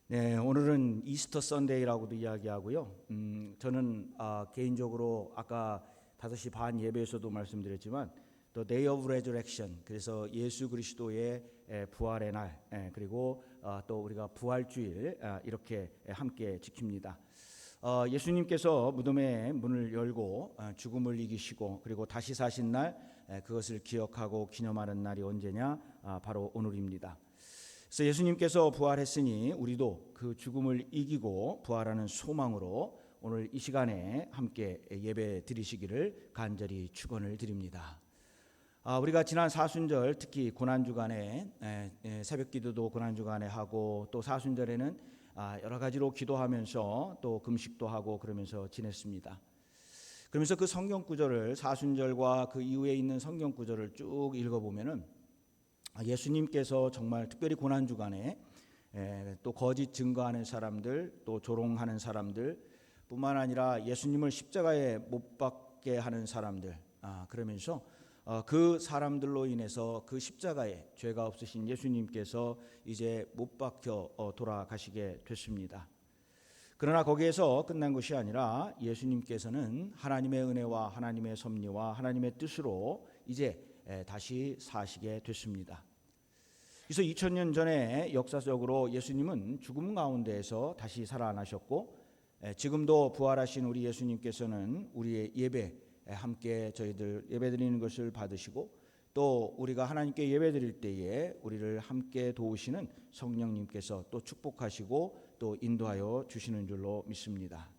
네, 오늘은 이스터 선데이라고도 이야기하고요. 저는 개인적으로 아까 5시 반 예배에서도 말씀드렸지만 The Day of Resurrection, 그래서 예수 그리스도의 부활의 날, 그리고 또 우리가 부활주일 이렇게 함께 지킵니다. 예수님께서 무덤의 문을 열고 죽음을 이기시고 그리고 다시 사신 날, 그것을 기억하고 기념하는 날이 언제냐? 바로 오늘입니다. 그래서 예수님께서 부활했으니 우리도 그 죽음을 이기고 부활하는 소망으로 오늘 이 시간에 함께 예배 드리시기를 간절히 축원을 드립니다. 우리가 지난 사순절, 특히 고난주간에 새벽기도도 고난주간에 하고 또 사순절에는 여러 가지로 기도하면서 또 금식도 하고 그러면서 지냈습니다. 그러면서 그 성경 구절을, 사순절과 그 이후에 있는 성경 구절을 쭉 읽어보면은 예수님께서 정말 특별히 고난주간에 또 거짓 증거하는 사람들, 또 조롱하는 사람들 뿐만 아니라 예수님을 십자가에 못 박게 하는 사람들, 그러면서 그 사람들로 인해서 그 십자가에 죄가 없으신 예수님께서 이제 못 박혀 돌아가시게 됐습니다. 그러나 거기에서 끝난 것이 아니라 예수님께서는 하나님의 은혜와 하나님의 섭리와 하나님의 뜻으로 이제 다시 사시게 됐습니다. 그래서 2000년 전에 역사적으로 예수님은 죽음 가운데에서 다시 살아나셨고, 지금도 부활하신 우리 예수님께서는 우리의 예배 함께 저희들 예배드리는 것을 받으시고, 또 우리가 하나님께 예배드릴 때에 우리를 함께 도우시는 성령님께서 또 축복하시고 또 인도하여 주시는 줄로 믿습니다.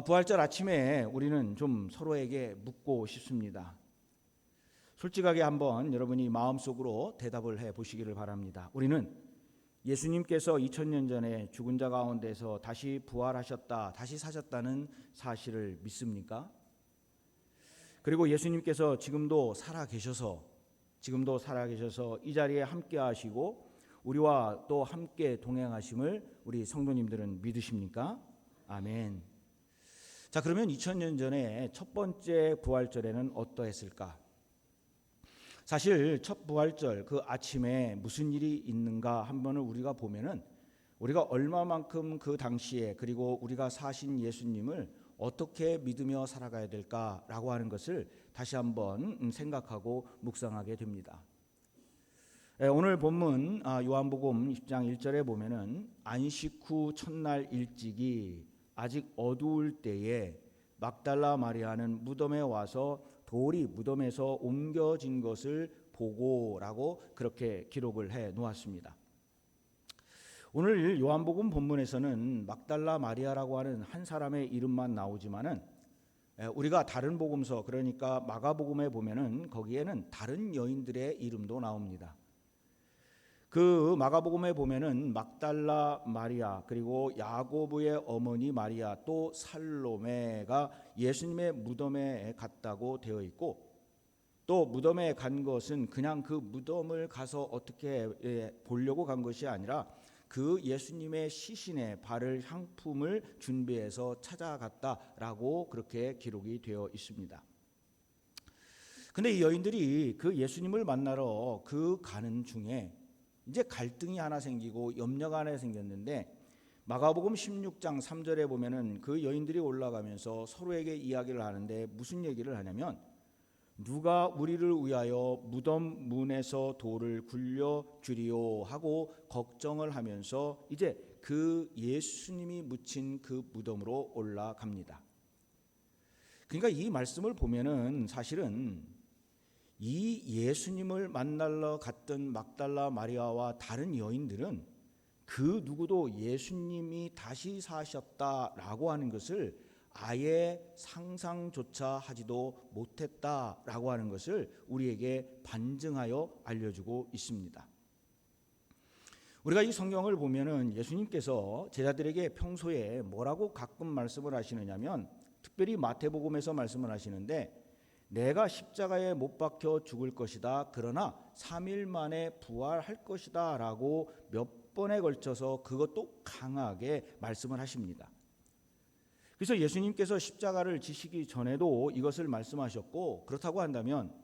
부활절 아침에 우리는 좀 서로에게 묻고 싶습니다. 솔직하게 한번 여러분이 마음속으로 대답을 해 보시기를 바랍니다. 우리는 예수님께서 2000년 전에 죽은 자 가운데서 다시 부활하셨다, 다시 사셨다는 사실을 믿습니까? 그리고 예수님께서 지금도 살아계셔서 이 자리에 함께 하시고 우리와 또 함께 동행하심을 우리 성도님들은 믿으십니까? 아멘. 자, 그러면 2000년 전에 첫 번째 부활절에는 어떠했을까? 사실 첫 부활절 그 아침에 무슨 일이 있는가 한번을 우리가 보면은 우리가 얼마만큼 그 당시에 그리고 우리가 사신 예수님을 어떻게 믿으며 살아가야 될까라고 하는 것을 다시 한번 생각하고 묵상하게 됩니다. 오늘 본문 요한복음 10장 1절에 보면은 안식 후 첫날 일찍이 아직 어두울 때에 막달라 마리아는 무덤에 와서 돌이 무덤에서 옮겨진 것을 보고라고 그렇게 기록을 해 놓았습니다. 오늘 요한복음 본문에서는 막달라 마리아라고 하는 한 사람의 이름만 나오지만은 우리가 다른 복음서, 그러니까 마가복음에 보면은 거기에는 다른 여인들의 이름도 나옵니다. 그 마가복음에 보면은 막달라 마리아, 그리고 야고보의 어머니 마리아, 또 살로메가 예수님의 무덤에 갔다고 되어 있고, 또 무덤에 간 것은 그냥 그 무덤을 가서 어떻게 보려고 간 것이 아니라 그 예수님의 시신에 바를 향품을 준비해서 찾아갔다라고 그렇게 기록이 되어 있습니다. 근데 이 여인들이 그 예수님을 만나러 그 가는 중에 이제 갈등이 하나 생기고 염려가 하나 생겼는데, 마가복음 16장 3절에 보면은 그 여인들이 올라가면서 서로에게 이야기를 하는데 무슨 얘기를 하냐면, 누가 우리를 위하여 무덤 문에서 돌을 굴려 주리오 하고 걱정을 하면서 이제 그 예수님이 묻힌 그 무덤으로 올라갑니다. 그러니까 이 말씀을 보면은 사실은 이 예수님을 만나러 갔던 막달라 마리아와 다른 여인들은 그 누구도 예수님이 다시 사셨다라고 하는 것을 아예 상상조차 하지도 못했다라고 하는 것을 우리에게 반증하여 알려주고 있습니다. 우리가 이 성경을 보면은 예수님께서 제자들에게 평소에 뭐라고 가끔 말씀을 하시느냐면, 특별히 마태복음에서 말씀을 하시는데, 내가 십자가에 못 박혀 죽을 것이다, 그러나 3일 만에 부활할 것이다 라고 몇 번에 걸쳐서 그것도 강하게 말씀을 하십니다. 그래서 예수님께서 십자가를 지시기 전에도 이것을 말씀하셨고, 그렇다고 한다면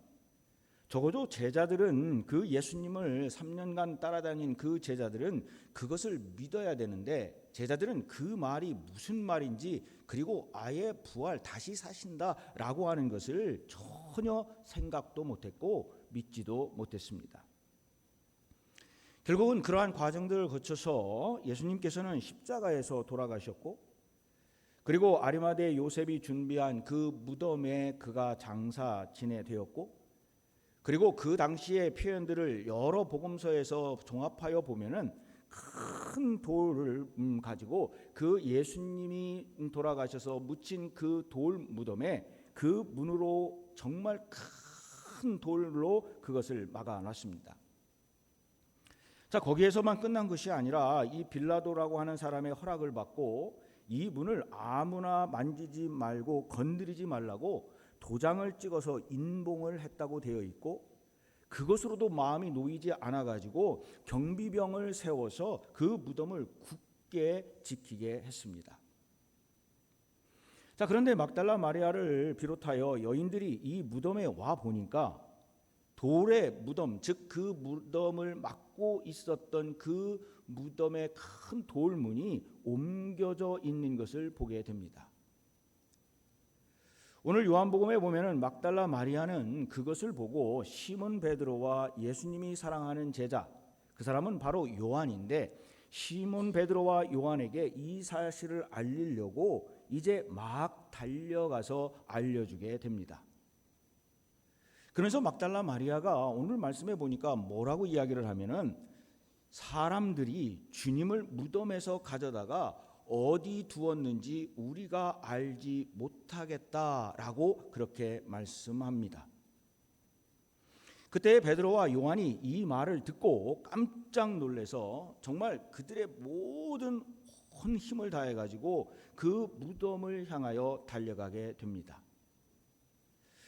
적어도 제자들은 그 예수님을 3년간 따라다닌 그 제자들은 그것을 믿어야 되는데 제자들은 그 말이 무슨 말인지 그리고 아예 부활 다시 사신다라고 하는 것을 전혀 생각도 못했고 믿지도 못했습니다. 결국은 그러한 과정들을 거쳐서 예수님께서는 십자가에서 돌아가셨고 그리고 아리마대 요셉이 준비한 그 무덤에 그가 장사 지내되었고 그리고 그 당시의 표현들을 여러 복음서에서 종합하여 보면은 큰 돌을 가지고 그 예수님이 돌아가셔서 묻힌 그 돌 무덤에 그 문으로 정말 큰 돌로 그것을 막아놨습니다. 자, 거기에서만 끝난 것이 아니라 이 빌라도라고 하는 사람의 허락을 받고 이 문을 아무나 만지지 말고 건드리지 말라고 도장을 찍어서 인봉을 했다고 되어 있고 그것으로도 마음이 놓이지 않아 가지고 경비병을 세워서 그 무덤을 굳게 지키게 했습니다. 자, 그런데 막달라 마리아를 비롯하여 여인들이 이 무덤에 와 보니까 돌의 무덤, 즉 그 무덤을 막고 있었던 그 무덤의 큰 돌문이 옮겨져 있는 것을 보게 됩니다. 오늘 요한복음에 보면은 막달라 마리아는 그것을 보고 시몬 베드로와 예수님이 사랑하는 제자, 그 사람은 바로 요한인데 시몬 베드로와 요한에게 이 사실을 알리려고 이제 막 달려가서 알려주게 됩니다. 그래서 막달라 마리아가 오늘 말씀에 보니까 뭐라고 이야기를 하면은 사람들이 주님을 무덤에서 가져다가 어디 두었는지 우리가 알지 못하겠다라고 그렇게 말씀합니다. 그때 베드로와 요한이 이 말을 듣고 깜짝 놀라서 정말 그들의 모든 온 힘을 다해 가지고 그 무덤을 향하여 달려가게 됩니다.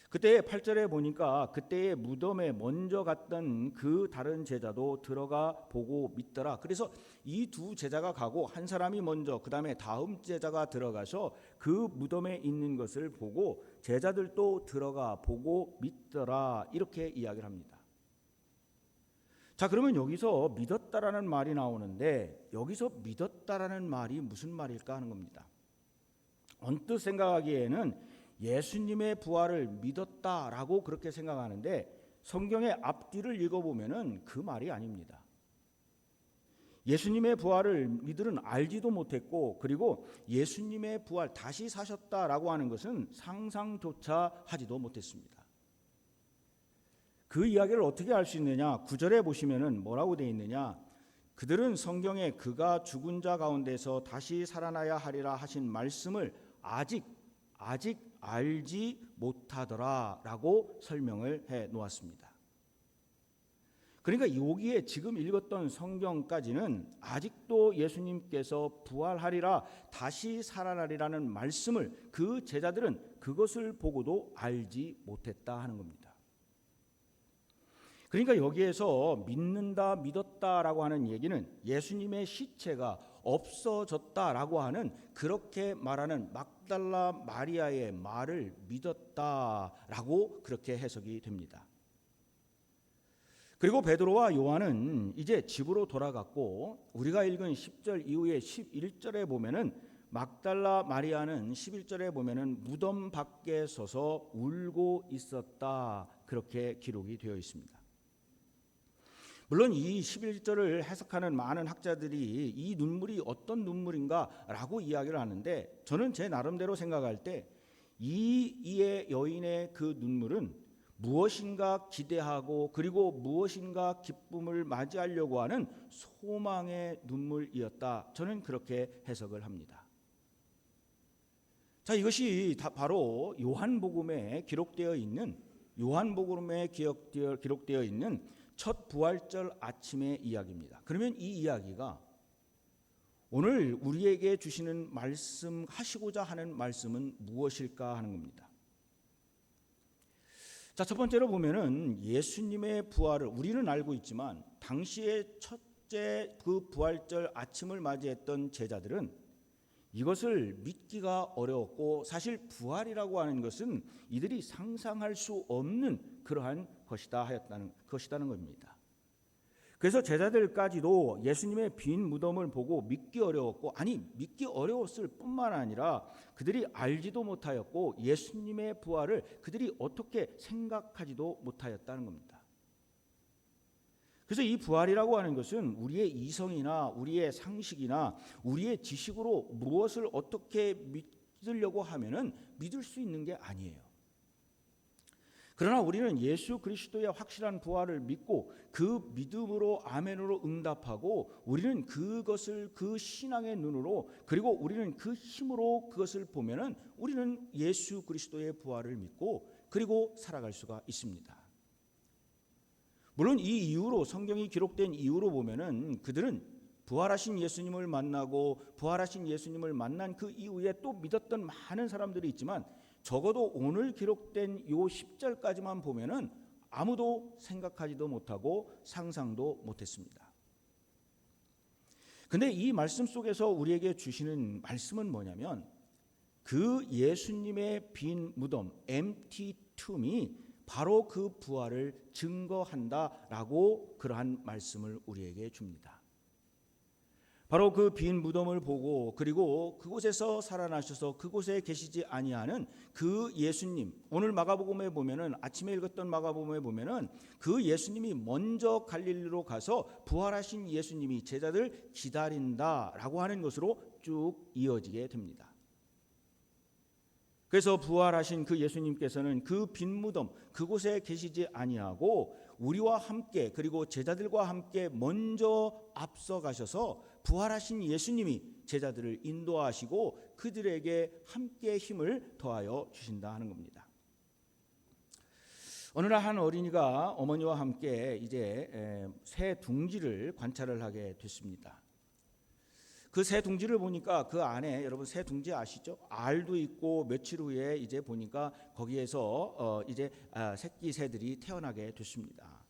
그때 8절에 보니까 그때의 무덤에 먼저 갔던 그 다른 제자도 들어가 보고 믿더라. 그래서 이 두 제자가 가고 한 사람이 먼저 그 다음에 다음 제자가 들어가서 그 무덤에 있는 것을 보고 제자들도 들어가 보고 믿더라. 이렇게 이야기를 합니다. 자, 그러면 여기서 믿었다라는 말이 나오는데 여기서 믿었다라는 말이 무슨 말일까 하는 겁니다. 언뜻 생각하기에는 예수님의 부활을 믿었다라고 그렇게 생각하는데 성경의 앞뒤를 읽어보면은 그 말이 아닙니다. 예수님의 부활을 이들은 알지도 못했고 그리고 예수님의 부활 다시 사셨다라고 하는 것은 상상조차 하지도 못했습니다. 그 이야기를 어떻게 알 수 있느냐? 9절에 보시면은 뭐라고 되어 있느냐? 그들은 성경에 그가 죽은 자 가운데서 다시 살아나야 하리라 하신 말씀을 아직 알지 못하더라라고 설명을 해 놓았습니다. 그러니까 여기에 지금 읽었던 성경까지는 아직도 예수님께서 부활하리라 다시 살아나리라는 말씀을 그 제자들은 그것을 보고도 알지 못했다 하는 겁니다. 그러니까 여기에서 믿는다 믿었다라고 하는 얘기는 예수님의 시체가 없어졌다라고 하는 그렇게 말하는 막달라 마리아의 말을 믿었다라고 그렇게 해석이 됩니다. 그리고 베드로와 요한은 이제 집으로 돌아갔고 우리가 읽은 10절 이후에 11절에 보면은 막달라 마리아는 11절에 보면은 무덤 밖에 서서 울고 있었다 그렇게 기록이 되어 있습니다. 물론 이 11절을 해석하는 많은 학자들이 이 눈물이 어떤 눈물인가라고 이야기를 하는데 저는 제 나름대로 생각할 때 이의 여인의 그 눈물은 무엇인가 기대하고 그리고 무엇인가 기쁨을 맞이하려고 하는 소망의 눈물이었다. 저는 그렇게 해석을 합니다. 자, 이것이 다 바로 요한복음에 기록되어 있는 첫 부활절 아침의 이야기입니다. 그러면 이 이야기가 오늘 우리에게 주시는 말씀하시고자 하는 말씀은 무엇일까 하는 겁니다. 자, 첫 번째로 보면은 예수님의 부활을 우리는 알고 있지만 당시에 첫째 그 부활절 아침을 맞이했던 제자들은 이것을 믿기가 어려웠고 사실 부활이라고 하는 것은 이들이 상상할 수 없는 그러한 것이다는 겁니다. 그래서 제자들까지도 예수님의 빈 무덤을 보고 믿기 어려웠고, 아니 믿기 어려웠을 뿐만 아니라 그들이 알지도 못하였고 예수님의 부활을 그들이 어떻게 생각하지도 못하였다는 겁니다. 그래서 이 부활이라고 하는 것은 우리의 이성이나 우리의 상식이나 우리의 지식으로 무엇을 어떻게 믿으려고 하면은 믿을 수 있는 게 아니에요. 그러나 우리는 예수 그리스도의 확실한 부활을 믿고 그 믿음으로 아멘으로 응답하고 우리는 그것을 그 신앙의 눈으로, 그리고 우리는 그 힘으로 그것을 보면은 우리는 예수 그리스도의 부활을 믿고 그리고 살아갈 수가 있습니다. 물론 이 이후로, 성경이 기록된 이후로 보면은 그들은 부활하신 예수님을 만나고 부활하신 예수님을 만난 그 이후에 또 믿었던 많은 사람들이 있지만 적어도 오늘 기록된 요 10절까지만 보면은 아무도 생각하지도 못하고 상상도 못했습니다. 근데 이 말씀 속에서 우리에게 주시는 말씀은 뭐냐면 그 예수님의 빈 무덤, empty tomb이 바로 그 부활을 증거한다라고 그러한 말씀을 우리에게 줍니다. 바로 그 빈 무덤을 보고 그리고 그곳에서 살아나셔서 그곳에 계시지 아니하는 그 예수님, 오늘 마가복음에 보면은, 아침에 읽었던 마가복음에 보면은 그 예수님이 먼저 갈릴리로 가서 부활하신 예수님이 제자들 기다린다라고 하는 것으로 쭉 이어지게 됩니다. 그래서 부활하신 그 예수님께서는 그 빈 무덤 그곳에 계시지 아니하고 우리와 함께, 그리고 제자들과 함께 먼저 앞서 가셔서 부활하신 예수님이 제자들을 인도하시고 그들에게 함께 힘을 더하여 주신다 하는 겁니다. 어느 날 한 어린이가 어머니와 함께 이제 새 둥지를 관찰을 하게 됐습니다. 그 새 둥지를 보니까 그 안에, 여러분 새 둥지 아시죠? 알도 있고 며칠 후에 이제 보니까 거기에서 이제 새끼 새들이 태어나게 됐습니다.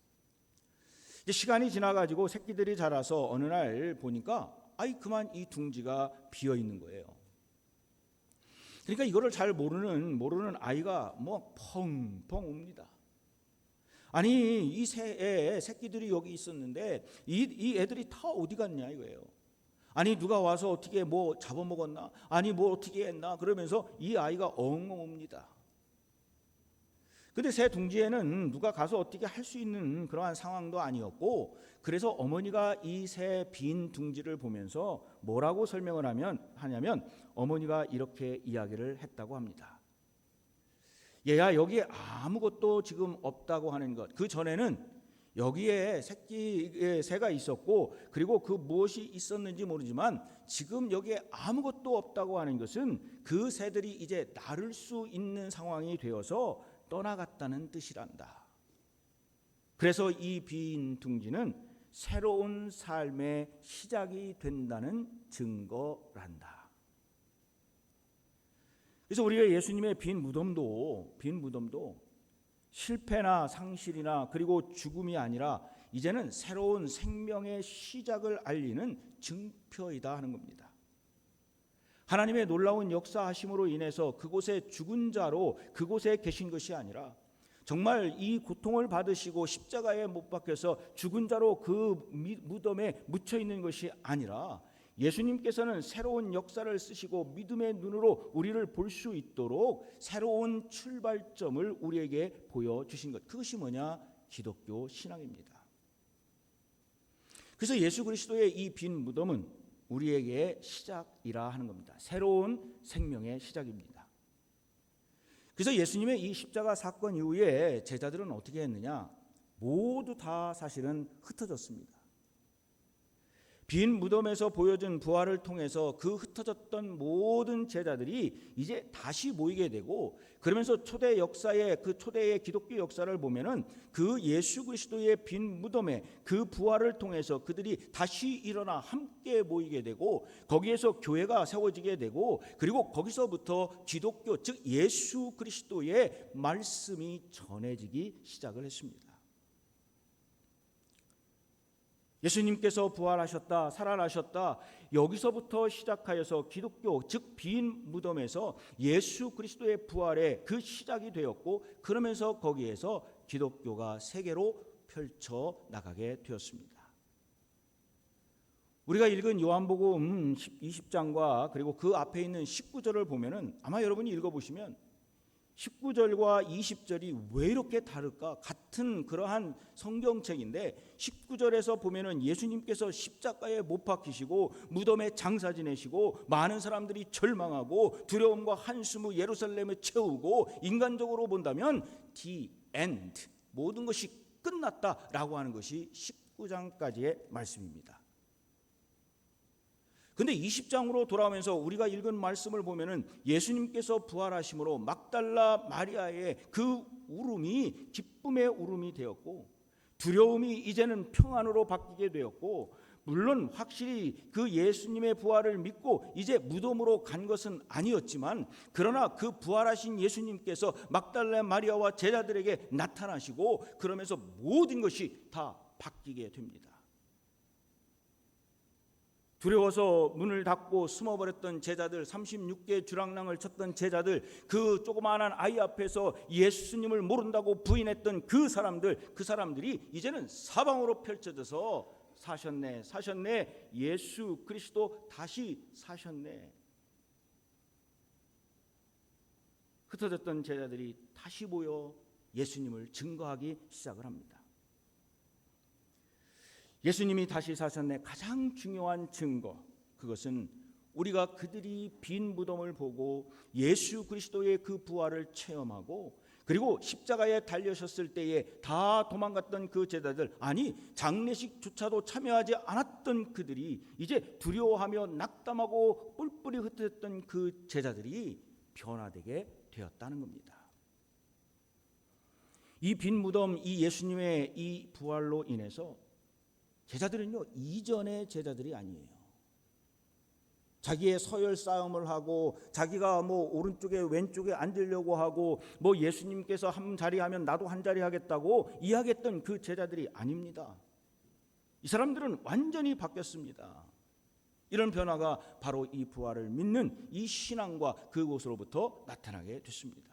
이제 시간이 지나가지고 새끼들이 자라서 어느 날 보니까 그만 이 둥지가 비어 있는 거예요. 그러니까 이거를 잘 모르는 아이가 뭐 펑펑 웁니다. 아니 이 새끼들이 여기 있었는데 이 애들이 다 어디 갔냐 이거예요. 아니 누가 와서 어떻게 뭐 잡아먹었나? 아니 뭐 어떻게 했나? 그러면서 이 아이가 엉엉 웁니다. 근데 새 둥지에는 누가 가서 어떻게 할 수 있는 그러한 상황도 아니었고, 그래서 어머니가 이 새 빈 둥지를 보면서 뭐라고 설명을 하냐면 어머니가 이렇게 이야기를 했다고 합니다. 얘야, 여기에 아무것도 지금 없다고 하는 것, 그 전에는 여기에 새가 있었고 그리고 그 무엇이 있었는지 모르지만 지금 여기에 아무것도 없다고 하는 것은 그 새들이 이제 나를 수 있는 상황이 되어서 떠나갔다는 뜻이란다. 그래서 이 빈 둥지는 새로운 삶의 시작이 된다는 증거란다. 그래서 우리가 예수님의 빈 무덤도 실패나 상실이나 그리고 죽음이 아니라 이제는 새로운 생명의 시작을 알리는 증표이다 하는 겁니다. 하나님의 놀라운 역사하심으로 인해서 그곳에 죽은 자로 그곳에 계신 것이 아니라 정말 이 고통을 받으시고 십자가에 못 박혀서 죽은 자로 그 무덤에 묻혀 있는 것이 아니라 예수님께서는 새로운 역사를 쓰시고 믿음의 눈으로 우리를 볼 수 있도록 새로운 출발점을 우리에게 보여주신 것, 그것이 뭐냐? 기독교 신앙입니다. 그래서 예수 그리스도의 이 빈 무덤은 우리에게 시작이라 하는 겁니다. 새로운 생명의 시작입니다. 그래서 예수님의 이 십자가 사건 이후에 제자들은 어떻게 했느냐? 모두 다 사실은 흩어졌습니다. 빈 무덤에서 보여준 부활을 통해서 그 흩어졌던 모든 제자들이 이제 다시 모이게 되고, 그러면서 초대 역사의 그 초대의 기독교 역사를 보면은 그 예수 그리스도의 빈 무덤에 그 부활을 통해서 그들이 다시 일어나 함께 모이게 되고 거기에서 교회가 세워지게 되고, 그리고 거기서부터 기독교, 즉 예수 그리스도의 말씀이 전해지기 시작을 했습니다. 예수님께서 부활하셨다, 살아나셨다, 여기서부터 시작하여서 기독교, 즉 빈 무덤에서 예수 그리스도의 부활의 그 시작이 되었고, 그러면서 거기에서 기독교가 세계로 펼쳐 나가게 되었습니다. 우리가 읽은 요한복음 20장과 그리고 그 앞에 있는 19절을 보면은 아마 여러분이 읽어보시면 19절과 20절이 왜 이렇게 다를까? 같은 그러한 성경책인데 19절에서 보면은 예수님께서 십자가에 못 박히시고 무덤에 장사 지내시고 많은 사람들이 절망하고 두려움과 한숨을 예루살렘을 채우고 인간적으로 본다면 the end, 모든 것이 끝났다라고 하는 것이 19장까지의 말씀입니다. 근데 20장으로 돌아오면서 우리가 읽은 말씀을 보면은 예수님께서 부활하심으로 막달라 마리아의 그 울음이 기쁨의 울음이 되었고, 두려움이 이제는 평안으로 바뀌게 되었고, 물론 확실히 그 예수님의 부활을 믿고 이제 무덤으로 간 것은 아니었지만, 그러나 그 부활하신 예수님께서 막달라 마리아와 제자들에게 나타나시고, 그러면서 모든 것이 다 바뀌게 됩니다. 두려워서 문을 닫고 숨어버렸던 제자들, 36개 주랑랑을 쳤던 제자들, 그 조그마한 아이 앞에서 예수님을 모른다고 부인했던 그 사람들이 이제는 사방으로 펼쳐져서 사셨네, 예수 그리스도 다시 사셨네. 흩어졌던 제자들이 다시 모여 예수님을 증거하기 시작을 합니다. 예수님이 다시 사셨네, 가장 중요한 증거, 그것은 우리가 그들이 빈 무덤을 보고 예수 그리스도의 그 부활을 체험하고, 그리고 십자가에 달려셨을 때에 다 도망갔던 그 제자들, 아니 장례식조차도 참여하지 않았던 그들이 이제 두려워하며 낙담하고 뿔뿔이 흩어졌던 그 제자들이 변화되게 되었다는 겁니다. 이 빈 무덤, 이 예수님의 이 부활로 인해서 제자들은요, 이전의 제자들이 아니에요. 자기의 서열 싸움을 하고, 자기가 오른쪽에 왼쪽에 앉으려고 하고, 예수님께서 한 자리 하면 나도 한 자리 하겠다고 이야기했던 그 제자들이 아닙니다. 이 사람들은 완전히 바뀌었습니다. 이런 변화가 바로 이 부활을 믿는 이 신앙과 그곳으로부터 나타나게 됐습니다.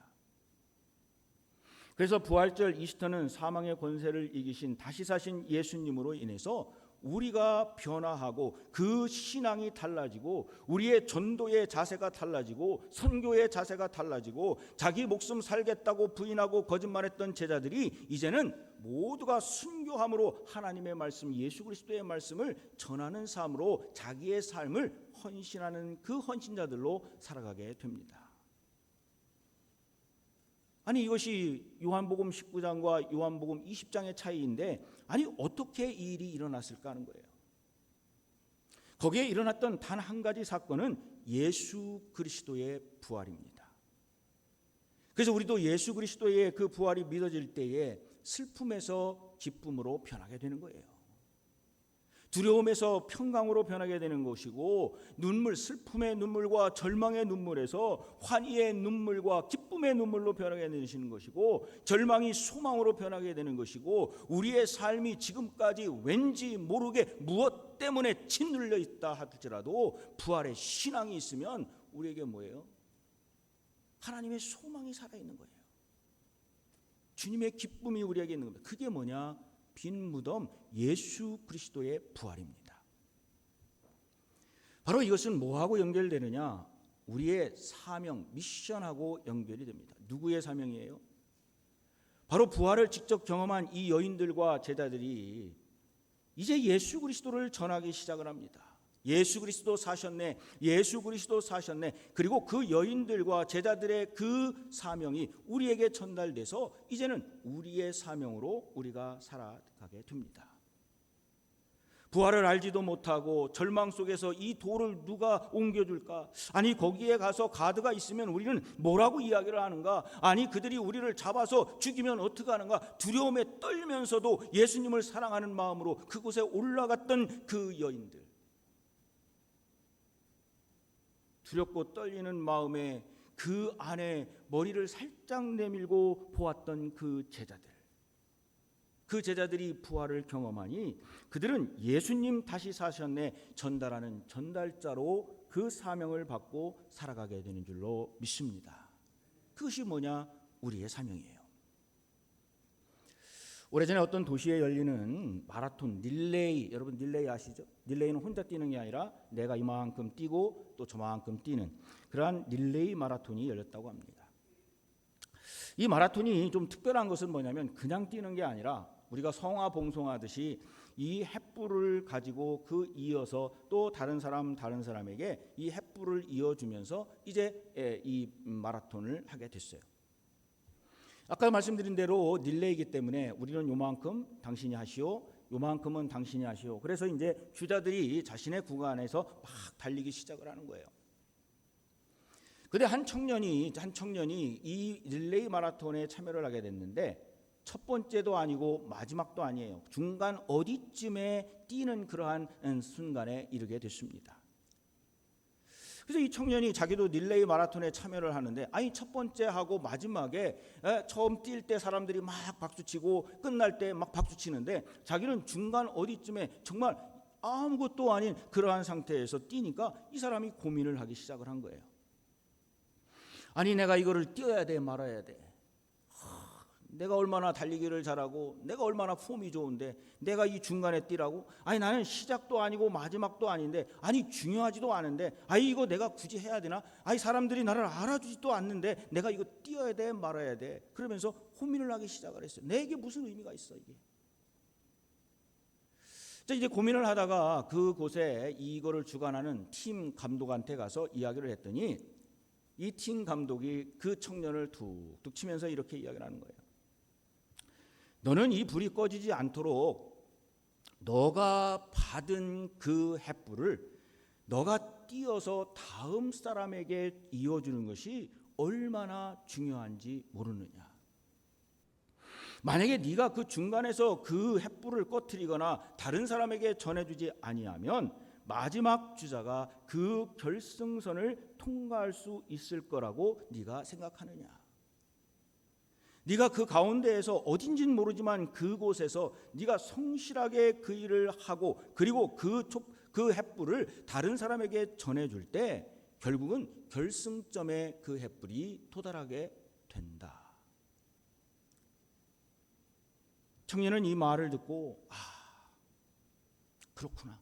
그래서 부활절 이스터는 사망의 권세를 이기신 다시 사신 예수님으로 인해서 우리가 변화하고 그 신앙이 달라지고, 우리의 전도의 자세가 달라지고, 선교의 자세가 달라지고, 자기 목숨 살겠다고 부인하고 거짓말했던 제자들이 이제는 모두가 순교함으로 하나님의 말씀, 예수 그리스도의 말씀을 전하는 삶으로 자기의 삶을 헌신하는 그 헌신자들로 살아가게 됩니다. 아니, 이것이 요한복음 19장과 요한복음 20장의 차이인데, 아니 어떻게 이 일이 일어났을까 하는 거예요. 거기에 일어났던 단 한 가지 사건은 예수 그리스도의 부활입니다. 그래서 우리도 예수 그리스도의 그 부활이 믿어질 때에 슬픔에서 기쁨으로 변하게 되는 거예요. 두려움에서 평강으로 변하게 되는 것이고, 슬픔의 눈물과 절망의 눈물에서 환희의 눈물과 기쁨의 눈물로 변하게 되시는 것이고, 절망이 소망으로 변하게 되는 것이고, 우리의 삶이 지금까지 왠지 모르게 무엇 때문에 짓눌려 있다 할지라도 부활의 신앙이 있으면 우리에게 뭐예요? 하나님의 소망이 살아있는 거예요. 주님의 기쁨이 우리에게 있는 겁니다. 그게 뭐냐? 빈 무덤, 예수 그리스도의 부활입니다. 바로 이것은 뭐하고 연결되느냐? 우리의 사명, 미션하고 연결이 됩니다. 누구의 사명이에요? 바로 부활을 직접 경험한 이 여인들과 제자들이 이제 예수 그리스도를 전하기 시작을 합니다. 예수 그리스도 사셨네, 예수 그리스도 사셨네. 그리고 그 여인들과 제자들의 그 사명이 우리에게 전달돼서 이제는 우리의 사명으로 우리가 살아가게 됩니다. 부활을 알지도 못하고 절망 속에서 이 돌을 누가 옮겨줄까? 아니 거기에 가서 가드가 있으면 우리는 뭐라고 이야기를 하는가? 아니 그들이 우리를 잡아서 죽이면 어떡하는가? 두려움에 떨면서도 예수님을 사랑하는 마음으로 그곳에 올라갔던 그 여인들, 두렵고 떨리는 마음에 그 안에 머리를 살짝 내밀고 보았던 그 제자들, 그 제자들이 부활을 경험하니 그들은 예수님 다시 사셨네 전달하는 전달자로 그 사명을 받고 살아가게 되는 줄로 믿습니다. 그것이 뭐냐? 우리의 사명이에요. 오래전에 어떤 도시에 열리는 마라톤 릴레이, 여러분 릴레이 아시죠? 릴레이는 혼자 뛰는 게 아니라 내가 이만큼 뛰고 또 저만큼 뛰는 그러한 릴레이 마라톤이 열렸다고 합니다. 이 마라톤이 좀 특별한 것은 뭐냐면 그냥 뛰는 게 아니라 우리가 성화 봉송하듯이 이 횃불을 가지고 그 이어서 또 다른 사람에게 이 횃불을 이어주면서 이제 이 마라톤을 하게 됐어요. 아까 말씀드린 대로 릴레이이기 때문에 우리는 요만큼 당신이 하시오, 요만큼은 당신이 하시오. 그래서 이제 주자들이 자신의 구간에서 막 달리기 시작을 하는 거예요. 근데 한 청년이 이 릴레이 마라톤에 참여를 하게 됐는데 첫 번째도 아니고 마지막도 아니에요. 중간 어디쯤에 뛰는 그러한 순간에 이르게 됐습니다. 그래서 이 청년이 자기도 릴레이 마라톤에 참여를 하는데 아니 첫 번째 하고 마지막에 처음 뛸 때 사람들이 막 박수치고 끝날 때 막 박수치는데 자기는 중간 어디쯤에 정말 아무것도 아닌 그러한 상태에서 뛰니까 이 사람이 고민을 하기 시작을 한 거예요. 아니 내가 이거를 뛰어야 돼 말아야 돼. 내가 얼마나 달리기를 잘하고 내가 얼마나 폼이 좋은데 내가 이 중간에 뛰라고? 아니 나는 시작도 아니고 마지막도 아닌데 아니 중요하지도 않은데 아니 이거 내가 굳이 해야 되나? 아니 사람들이 나를 알아주지도 않는데 내가 이거 뛰어야 돼 말아야 돼? 그러면서 고민을 하기 시작을 했어요. 내게 무슨 의미가 있어 이게? 이제 고민을 하다가 그곳에 이거를 주관하는 팀 감독한테 가서 이야기를 했더니 이 팀 감독이 그 청년을 툭툭 치면서 이렇게 이야기를 하는 거예요. 너는 이 불이 꺼지지 않도록 너가 받은 그 횃불을 너가 띄어서 다음 사람에게 이어주는 것이 얼마나 중요한지 모르느냐. 만약에 네가 그 중간에서 그 횃불을 꺼트리거나 다른 사람에게 전해주지 아니하면 마지막 주자가 그 결승선을 통과할 수 있을 거라고 네가 생각하느냐. 네가 그 가운데에서 어딘지는 모르지만 그곳에서 네가 성실하게 그 일을 하고 그리고 그 횃불을 다른 사람에게 전해줄 때 결국은 결승점에 그 횃불이 도달하게 된다. 청년은 이 말을 듣고 그렇구나.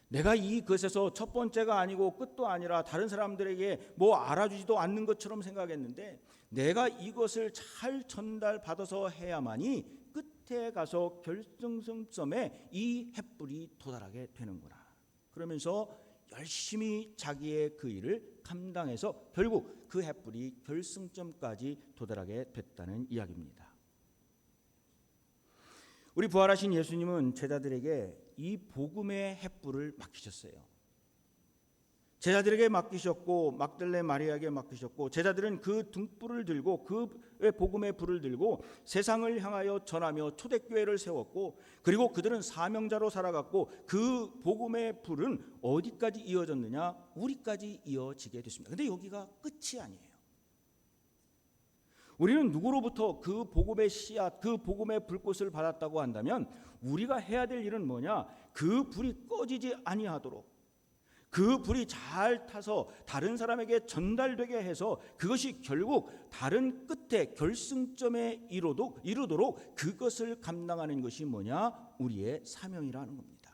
내가 이것에서 첫 번째가 아니고 끝도 아니라 다른 사람들에게 뭐 알아주지도 않는 것처럼 생각했는데 내가 이것을 잘 전달받아서 해야만이 끝에 가서 결승점에 이 횃불이 도달하게 되는구나. 그러면서 열심히 자기의 그 일을 감당해서 결국 그 횃불이 결승점까지 도달하게 됐다는 이야기입니다. 우리 부활하신 예수님은 제자들에게 이 복음의 횃불을 맡기셨어요. 제자들에게 맡기셨고 막달레 마리아에게 맡기셨고 제자들은 그 등불을 들고 그 복음의 불을 들고 세상을 향하여 전하며 초대교회를 세웠고 그리고 그들은 사명자로 살아갔고 그 복음의 불은 어디까지 이어졌느냐? 우리까지 이어지게 됐습니다. 그런데 여기가 끝이 아니에요. 우리는 누구로부터 그 복음의 씨앗, 그 복음의 불꽃을 받았다고 한다면 우리가 해야 될 일은 뭐냐? 그 불이 꺼지지 아니하도록 그 불이 잘 타서 다른 사람에게 전달되게 해서 그것이 결국 다른 끝에 결승점에 이르도록 그것을 감당하는 것이 뭐냐? 우리의 사명이라는 겁니다.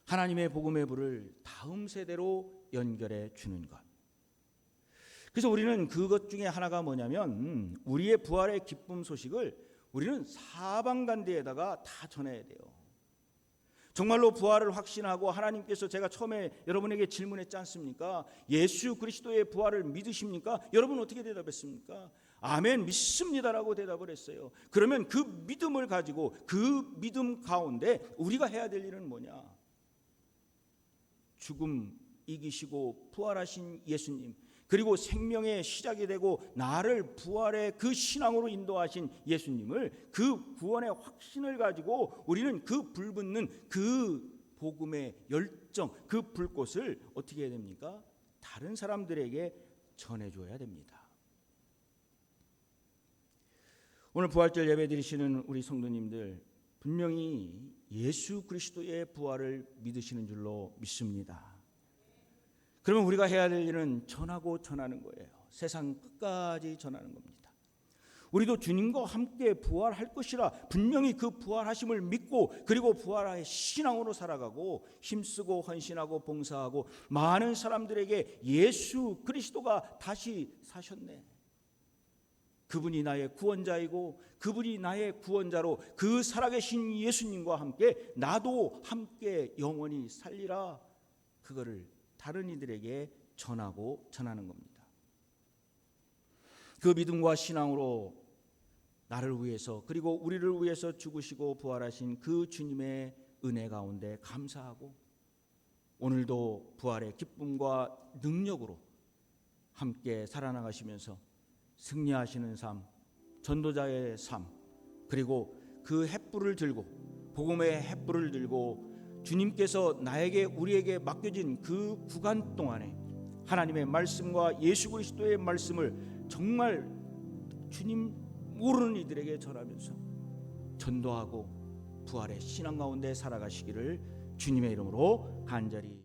하나님의 복음의 불을 다음 세대로 연결해 주는 것. 그래서 우리는 그것 중에 하나가 뭐냐면 우리의 부활의 기쁨 소식을 우리는 사방간대에다가 다 전해야 돼요. 정말로 부활을 확신하고 하나님께서 제가 처음에 여러분에게 질문했지 않습니까? 예수 그리스도의 부활을 믿으십니까? 여러분 어떻게 대답했습니까? 아멘 믿습니다라고 대답을 했어요. 그러면 그 믿음을 가지고 그 믿음 가운데 우리가 해야 될 일은 뭐냐? 죽음 이기시고 부활하신 예수님 그리고 생명의 시작이 되고 나를 부활의 그 신앙으로 인도하신 예수님을 그 구원의 확신을 가지고 우리는 그 불붙는 그 복음의 열정 그 불꽃을 어떻게 해야 됩니까? 다른 사람들에게 전해줘야 됩니다. 오늘 부활절 예배 드리시는 우리 성도님들 분명히 예수 그리스도의 부활을 믿으시는 줄로 믿습니다. 그러면 우리가 해야 될 일은 전하고 전하는 거예요. 세상 끝까지 전하는 겁니다. 우리도 주님과 함께 부활할 것이라 분명히 그 부활하심을 믿고 그리고 부활의 신앙으로 살아가고 힘쓰고 헌신하고 봉사하고 많은 사람들에게 예수 그리스도가 다시 사셨네, 그분이 나의 구원자이고 그분이 나의 구원자로 그 살아계신 예수님과 함께 나도 함께 영원히 살리라, 그거를 다른 이들에게 전하고 전하는 겁니다. 그 믿음과 신앙으로 나를 위해서 그리고 우리를 위해서 죽으시고 부활하신 그 주님의 은혜 가운데 감사하고 오늘도 부활의 기쁨과 능력으로 함께 살아나가시면서 승리하시는 삶, 전도자의 삶, 그리고 그 횃불을 들고 복음의 횃불을 들고 주님께서 나에게 우리에게 맡겨진 그 구간 동안에 하나님의 말씀과 예수 그리스도의 말씀을 정말 주님 모르는 이들에게 전하면서 전도하고 부활의 신앙 가운데 살아가시기를 주님의 이름으로 간절히